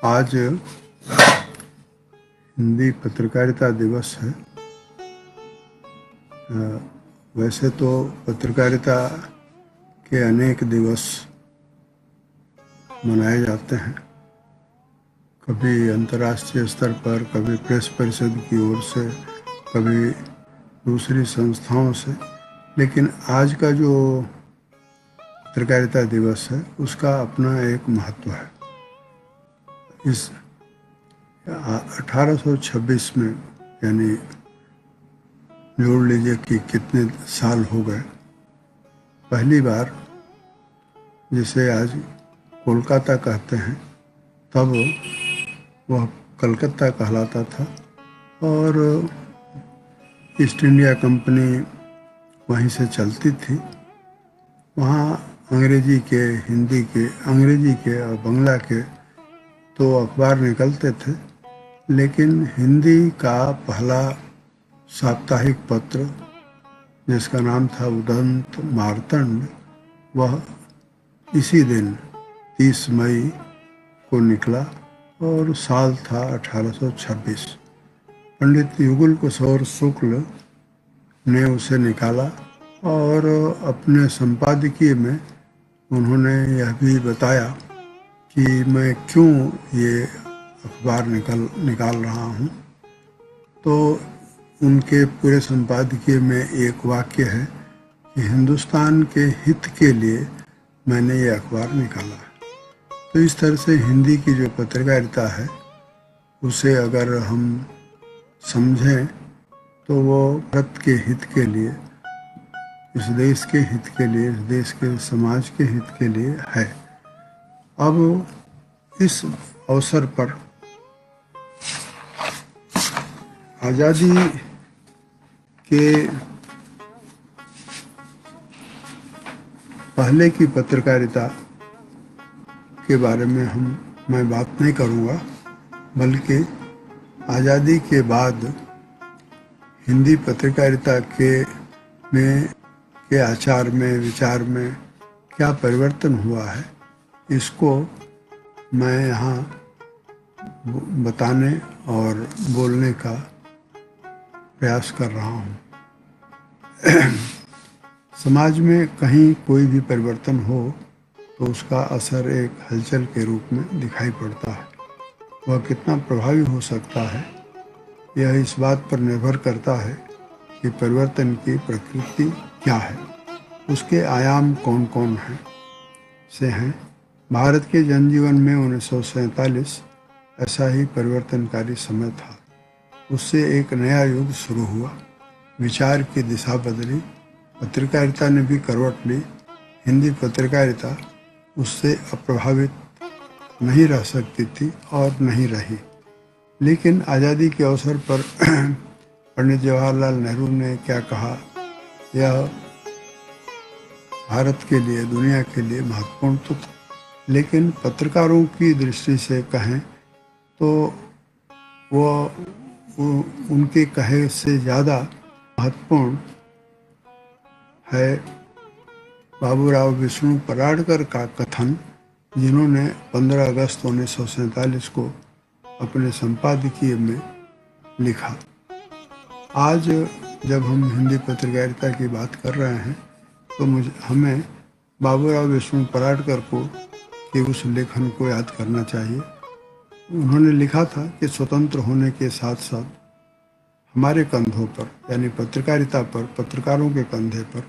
आज हिंदी पत्रकारिता दिवस है। वैसे तो पत्रकारिता के अनेक दिवस मनाए जाते हैं, कभी अंतर्राष्ट्रीय स्तर पर, कभी प्रेस परिषद की ओर से, कभी दूसरी संस्थाओं से। लेकिन आज का जो पत्रकारिता दिवस है उसका अपना एक महत्व है। इस 1826 में, यानी जोड़ लीजिए कि कितने साल हो गए, पहली बार, जिसे आज कोलकाता कहते हैं, तब वह कलकत्ता कहलाता था और ईस्ट इंडिया कंपनी वहीं से चलती थी। वहाँ अंग्रेजी के, हिंदी के, अंग्रेजी के और बंगला के तो अखबार निकलते थे, लेकिन हिंदी का पहला साप्ताहिक पत्र, जिसका नाम था उदंत मार्तंड, वह इसी दिन 30 मई को निकला और साल था 1826। पंडित युगल किशोर शुक्ल ने उसे निकाला और अपने संपादकीय में उन्होंने यह भी बताया कि मैं क्यों ये अखबार निकाल रहा हूँ। तो उनके पूरे संपादकीय में एक वाक्य है कि हिंदुस्तान के हित के लिए मैंने ये अखबार निकाला है। तो इस तरह से हिंदी की जो पत्रकारिता है उसे अगर हम समझें तो वो भारत के हित के लिए, इस देश के हित के लिए, इस देश के समाज के हित के लिए है। अब इस अवसर पर आज़ादी के पहले की पत्रकारिता के बारे में मैं बात नहीं करूँगा, बल्कि आज़ादी के बाद हिंदी पत्रकारिता के आचार में, विचार में क्या परिवर्तन हुआ है, इसको मैं यहाँ बताने और बोलने का प्रयास कर रहा हूँ। समाज में कहीं कोई भी परिवर्तन हो तो उसका असर एक हलचल के रूप में दिखाई पड़ता है। वह कितना प्रभावी हो सकता है, यह इस बात पर निर्भर करता है कि परिवर्तन की प्रकृति क्या है, उसके आयाम कौन कौन हैं। भारत के जनजीवन में 1947 ऐसा ही परिवर्तनकारी समय था। उससे एक नया युग शुरू हुआ, विचार की दिशा बदली, पत्रकारिता ने भी करवट ली। हिंदी पत्रकारिता उससे अप्रभावित नहीं रह सकती थी और नहीं रही। लेकिन आज़ादी के अवसर पर पंडित जवाहरलाल नेहरू ने क्या कहा, यह भारत के लिए, दुनिया के लिए महत्वपूर्ण तो था, लेकिन पत्रकारों की दृष्टि से कहें तो वो उनके कहे से ज़्यादा महत्वपूर्ण है बाबूराव विष्णु पराडकर का कथन, जिन्होंने 15 अगस्त 1947 को अपने संपादकीय में लिखा। आज जब हम हिंदी पत्रकारिता की बात कर रहे हैं तो हमें बाबूराव विष्णु पराडकर के उस लेखन को याद करना चाहिए। उन्होंने लिखा था कि स्वतंत्र होने के साथ साथ हमारे कंधों पर, यानी पत्रकारिता पर, पत्रकारों के कंधे पर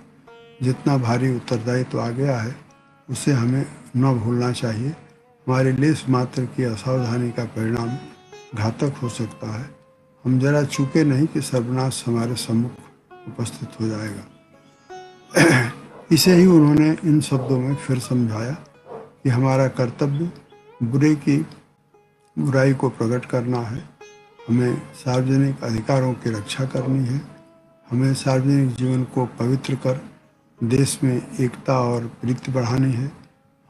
जितना भारी उत्तरदायित्व आ गया है उसे हमें न भूलना चाहिए। हमारे लेस मात्र की असावधानी का परिणाम घातक हो सकता है। हम जरा चूके नहीं कि सर्वनाश हमारे सम्मुख उपस्थित हो जाएगा। इसे ही उन्होंने इन शब्दों में फिर समझाया कि हमारा कर्तव्य बुराई को प्रकट करना है, हमें सार्वजनिक अधिकारों की रक्षा करनी है, हमें सार्वजनिक जीवन को पवित्र कर देश में एकता और प्रीति बढ़ानी है।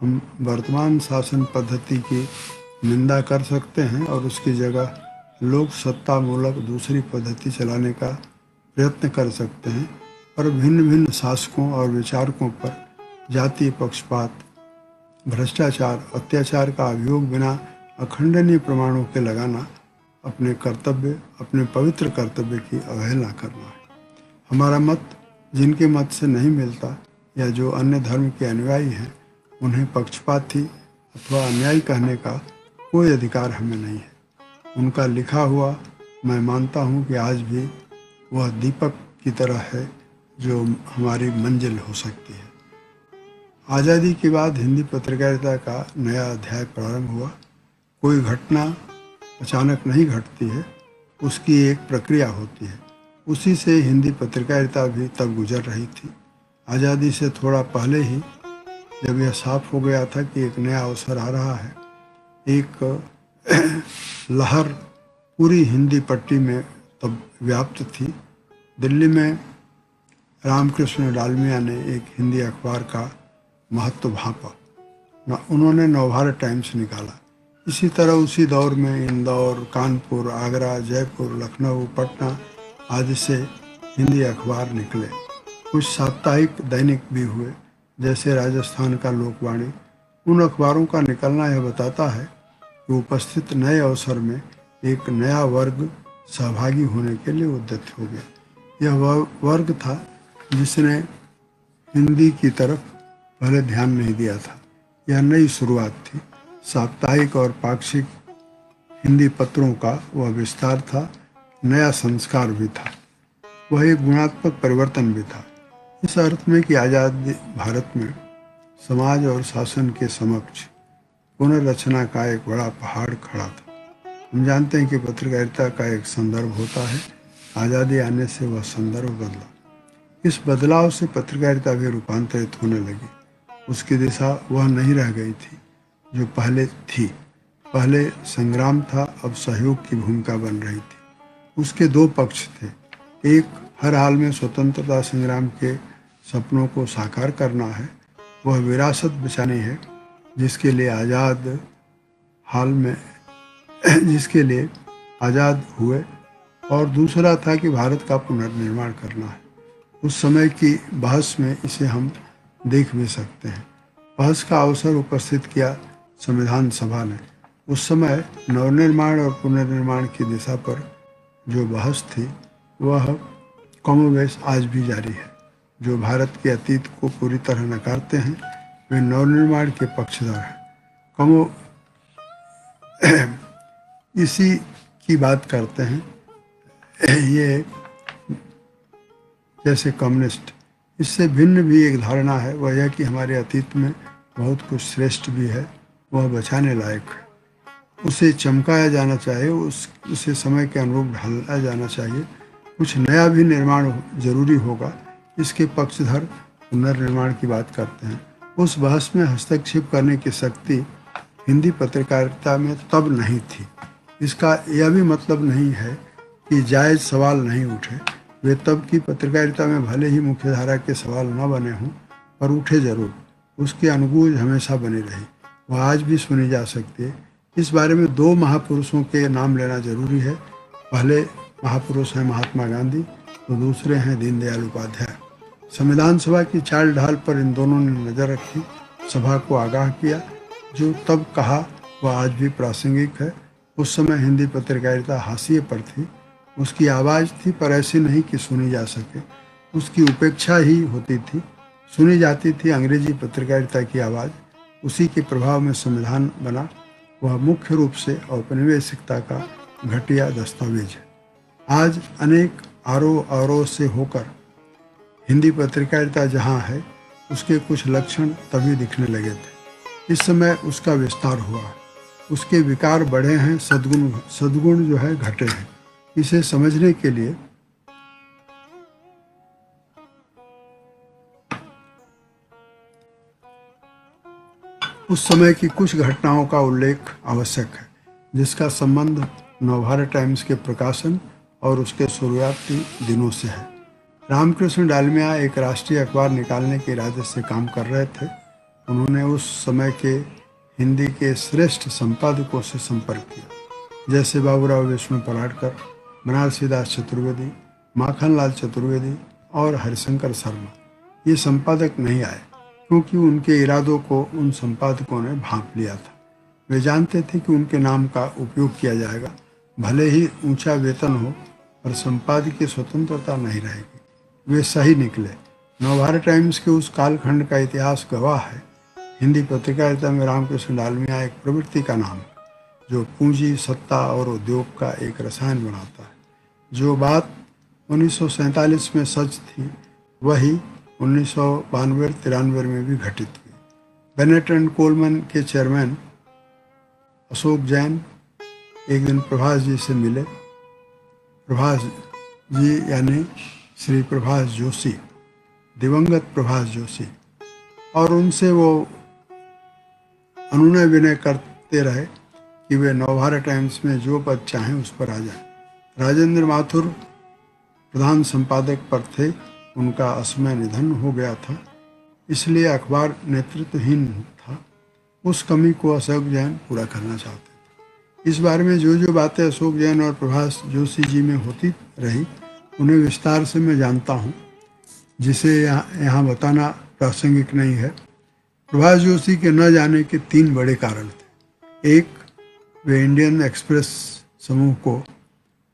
हम वर्तमान शासन पद्धति की निंदा कर सकते हैं और उसकी जगह लोक सत्ता मूलक दूसरी पद्धति चलाने का प्रयत्न कर सकते हैं, और भिन्न भिन्न शासकों और विचारकों पर जातीय पक्षपात, भ्रष्टाचार, अत्याचार का अभियोग बिना अखंडनीय प्रमाणों के लगाना अपने कर्तव्य, अपने पवित्र कर्तव्य की अवहेलना करना है। हमारा मत जिनके मत से नहीं मिलता या जो अन्य धर्म के अनुयायी हैं, उन्हें पक्षपाती अथवा अन्यायी कहने का कोई अधिकार हमें नहीं है। उनका लिखा हुआ मैं मानता हूँ कि आज भी वह दीपक की तरह है जो हमारी मंजिल हो सकती है। आज़ादी के बाद हिंदी पत्रकारिता का नया अध्याय प्रारंभ हुआ। कोई घटना अचानक नहीं घटती है, उसकी एक प्रक्रिया होती है। उसी से हिंदी पत्रकारिता भी तब गुजर रही थी। आज़ादी से थोड़ा पहले ही जब यह साफ हो गया था कि एक नया अवसर आ रहा है, एक लहर पूरी हिंदी पट्टी में तब व्याप्त थी। दिल्ली में रामकृष्ण डालमिया ने एक हिंदी अखबार का महत्व भांपा। उन्होंने नवभारत टाइम्स निकाला। इसी तरह उसी दौर में इंदौर, कानपुर, आगरा, जयपुर, लखनऊ, पटना आदि से हिंदी अखबार निकले। कुछ साप्ताहिक दैनिक भी हुए, जैसे राजस्थान का लोकवाणी। उन अखबारों का निकलना यह बताता है कि उपस्थित नए अवसर में एक नया वर्ग सहभागी होने के लिए उद्यत हो गया। यह वह वर्ग था जिसने हिंदी की तरफ पहले ध्यान नहीं दिया था। यह नई शुरुआत थी। साप्ताहिक और पाक्षिक हिंदी पत्रों का वह विस्तार था, नया संस्कार भी था। वह एक गुणात्मक परिवर्तन भी था, इस अर्थ में कि आज़ाद भारत में समाज और शासन के समक्ष पुनर्रचना का एक बड़ा पहाड़ खड़ा था। हम जानते हैं कि पत्रकारिता का एक संदर्भ होता है। आज़ादी आने से वह संदर्भ बदला। इस बदलाव से पत्रकारिता भी रूपांतरित होने लगी। उसकी दिशा वह नहीं रह गई थी जो पहले थी। पहले संग्राम था, अब सहयोग की भूमिका बन रही थी। उसके दो पक्ष थे। एक, हर हाल में स्वतंत्रता संग्राम के सपनों को साकार करना है, वह विरासत बचानी है जिसके लिए आज़ाद हुए। और दूसरा था कि भारत का पुनर्निर्माण करना है। उस समय की बहस में इसे हम देख भी सकते हैं। बहस का अवसर उपस्थित किया संविधान सभा ने। उस समय नवनिर्माण और पुनर्निर्माण की दिशा पर जो बहस थी वह कमोबेश आज भी जारी है। जो भारत के अतीत को पूरी तरह नकारते हैं वे नवनिर्माण के पक्षधर हैं। इसी की बात करते हैं ये जैसे कम्युनिस्ट। इससे भिन्न भी एक धारणा है, वह यह कि हमारे अतीत में बहुत कुछ श्रेष्ठ भी है, वह बचाने लायक है। उसे चमकाया जाना चाहिए, उसे समय के अनुरूप ढाला जाना चाहिए। कुछ नया भी निर्माण जरूरी होगा। इसके पक्षधर पुनर्निर्माण की बात करते हैं। उस बहस में हस्तक्षेप करने की शक्ति हिंदी पत्रकारिता में तब नहीं थी। इसका यह भी मतलब नहीं है कि जायज़ सवाल नहीं उठे। वे तब की पत्रकारिता में भले ही मुख्यधारा के सवाल न बने हों, पर उठे जरूर। उसकी अनुगूंज हमेशा बनी रही, वह आज भी सुनी जा सकती है। इस बारे में दो महापुरुषों के नाम लेना जरूरी है। पहले महापुरुष हैं महात्मा गांधी, तो दूसरे हैं दीनदयाल उपाध्याय। संविधान सभा की चाल ढाल पर इन दोनों ने नज़र रखी, सभा को आगाह किया। जो तब कहा वह आज भी प्रासंगिक है। उस समय हिंदी पत्रकारिता हाशिए पर थी। उसकी आवाज़ थी, पर ऐसी नहीं कि सुनी जा सके। उसकी उपेक्षा ही होती थी। सुनी जाती थी अंग्रेजी पत्रकारिता की आवाज़। उसी के प्रभाव में संविधान बना। वह मुख्य रूप से औपनिवेशिकता का घटिया दस्तावेज है। आज अनेक आरोह से होकर हिंदी पत्रकारिता जहाँ है, उसके कुछ लक्षण तभी दिखने लगे थे। इस समय उसका विस्तार हुआ है, उसके विकार बढ़े हैं, सद्गुण जो है घटे हैं। इसे समझने के लिए उस समय की कुछ घटनाओं का उल्लेख आवश्यक है, जिसका संबंध नवभारत टाइम्स के प्रकाशन और उसके शुरुआती दिनों से है। रामकृष्ण डालमिया एक राष्ट्रीय अखबार निकालने के इरादे से काम कर रहे थे। उन्होंने उस समय के हिंदी के श्रेष्ठ संपादकों से संपर्क किया, जैसे बाबूराव विष्णु पराडकर, बनारसी दास चतुर्वेदी, माखनलाल चतुर्वेदी और हरिशंकर शर्मा। ये संपादक नहीं आए क्योंकि उनके इरादों को उन संपादकों ने भांप लिया था। वे जानते थे कि उनके नाम का उपयोग किया जाएगा, भले ही ऊंचा वेतन हो, पर संपादकीय स्वतंत्रता नहीं रहेगी। वे सही निकले। नवभारत टाइम्स के उस कालखंड का इतिहास गवाह है। हिंदी पत्रकारिता में रामकृष्ण डालमिया एक प्रवृत्ति का नाम है, जो पूंजी, सत्ता और उद्योग का एक रसायन बनाता है। जो बात 1947 में सच थी, वही 1992-93 में भी घटित हुई। बेनेट एंड कोलमैन के चेयरमैन अशोक जैन एक दिन प्रभास जी से मिले। प्रभास जी यानी श्री प्रभास जोशी, दिवंगत प्रभास जोशी, और उनसे वो अनुनय विनय करते रहे कि वे नवभारत टाइम्स में जो पद चाहें उस पर आ जाएं। राजेंद्र माथुर प्रधान संपादक पर थे, उनका असमय निधन हो गया था, इसलिए अखबार नेतृत्वहीन था। उस कमी को अशोक जैन पूरा करना चाहते थे। इस बारे में जो बातें अशोक जैन और प्रभास जोशी जी में होती रही, उन्हें विस्तार से मैं जानता हूँ, जिसे यहाँ बताना प्रासंगिक नहीं है। प्रभास जोशी के न जाने के 3 बड़े कारण थे। एक, वे इंडियन एक्सप्रेस समूह को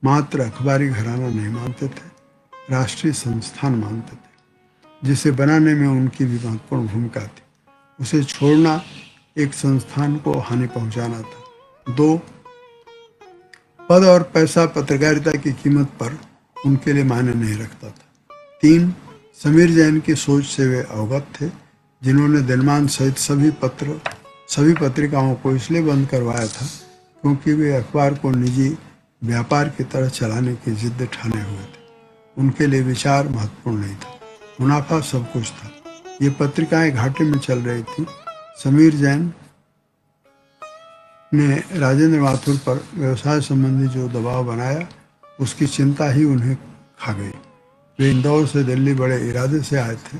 मात्र अखबारी घराना नहीं मानते थे, राष्ट्रीय संस्थान मानते थे, जिसे बनाने में उनकी भी महत्वपूर्ण भूमिका थी। उसे छोड़ना एक संस्थान को हानि पहुंचाना था। 2, पद और पैसा पत्रकारिता की कीमत पर उनके लिए मायने नहीं रखता था। 3, समीर जैन की सोच से वे अवगत थे, जिन्होंने दिनमान सहित सभी पत्रिकाओं को इसलिए बंद करवाया था क्योंकि वे अखबार को निजी व्यापार की तरह चलाने की जिद ठाने हुए थे। उनके लिए विचार महत्वपूर्ण नहीं था, मुनाफा सब कुछ था। ये पत्रिकाएं घाटे में चल रही थी। समीर जैन ने राजेंद्र माथुर पर व्यवसाय संबंधी जो दबाव बनाया, उसकी चिंता ही उन्हें खा गई। वे इंदौर से दिल्ली बड़े इरादे से आए थे।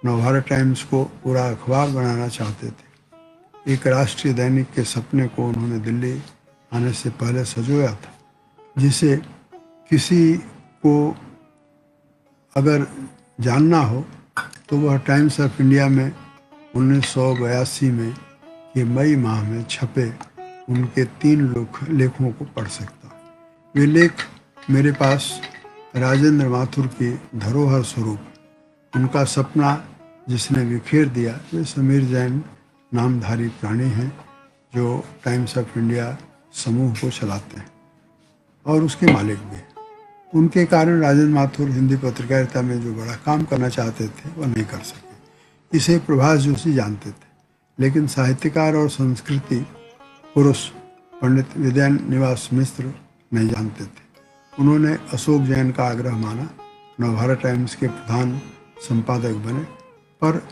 नवभारत टाइम्स को पूरा अखबार बनाना चाहते थे। एक राष्ट्रीय दैनिक के सपने को उन्होंने दिल्ली आने से पहले सजोया था, जिसे किसी को अगर जानना हो तो वह टाइम्स ऑफ इंडिया में 1982 में के मई माह में छपे उनके 3 लेखों को पढ़ सकता है। वे लेख मेरे पास राजेंद्र माथुर की धरोहर स्वरूप। उनका सपना जिसने बिखेर दिया, वे समीर जैन नामधारी प्राणी हैं, जो टाइम्स ऑफ इंडिया समूह को चलाते हैं और उसके मालिक भी हैं। उनके कारण राजेंद्र माथुर हिंदी पत्रकारिता में जो बड़ा काम करना चाहते थे, वह नहीं कर सके। इसे प्रभास जोशी जानते थे, लेकिन साहित्यकार और संस्कृति पुरुष पंडित विद्यानिवास मिश्र नहीं जानते थे। उन्होंने अशोक जैन का आग्रह माना, नवभारत टाइम्स के प्रधान संपादक बने, पर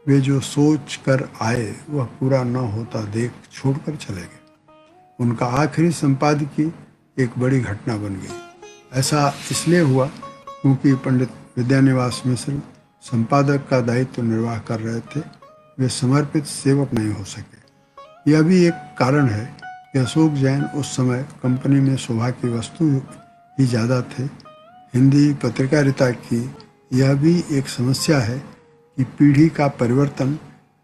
वे जो सोच कर आए वह पूरा न होता देख छोड़कर चले गए। उनका आखिरी संपादकीय एक बड़ी घटना बन गई। ऐसा इसलिए हुआ क्योंकि पंडित विद्यानिवास मिश्र संपादक का दायित्व निर्वाह कर रहे थे। वे समर्पित सेवक नहीं हो सके। यह भी एक कारण है कि अशोक जैन उस समय कंपनी में शोभा की वस्तु ही ज़्यादा थे। हिंदी पत्रकारिता की यह भी एक समस्या है कि पीढ़ी का परिवर्तन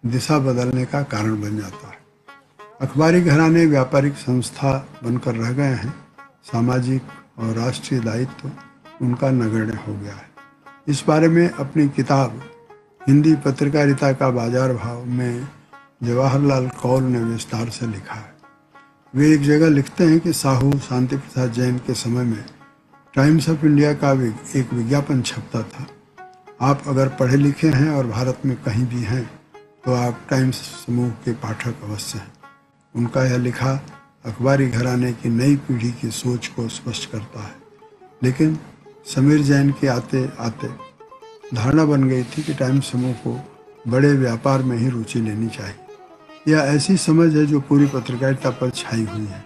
दिशा बदलने का कारण बन जाता है। अखबारी घराने व्यापारिक संस्था बनकर रह गए हैं। सामाजिक और राष्ट्रीय दायित्व उनका नगण्य हो गया है। इस बारे में अपनी किताब हिंदी पत्रकारिता का बाजार भाव में जवाहरलाल कौल ने विस्तार से लिखा है। वे एक जगह लिखते हैं कि साहू शांति प्रसाद जैन के समय में टाइम्स ऑफ इंडिया का एक विज्ञापन छपता था। आप अगर पढ़े लिखे हैं और भारत में कहीं भी हैं तो आप टाइम्स समूह के पाठक अवश्य हैं। उनका यह लिखा अखबारी घराने की नई पीढ़ी की सोच को स्पष्ट करता है। लेकिन समीर जैन के आते आते धारणा बन गई थी कि टाइम्स समूह को बड़े व्यापार में ही रुचि लेनी चाहिए। यह ऐसी समझ है जो पूरी पत्रकारिता पर छाई हुई है।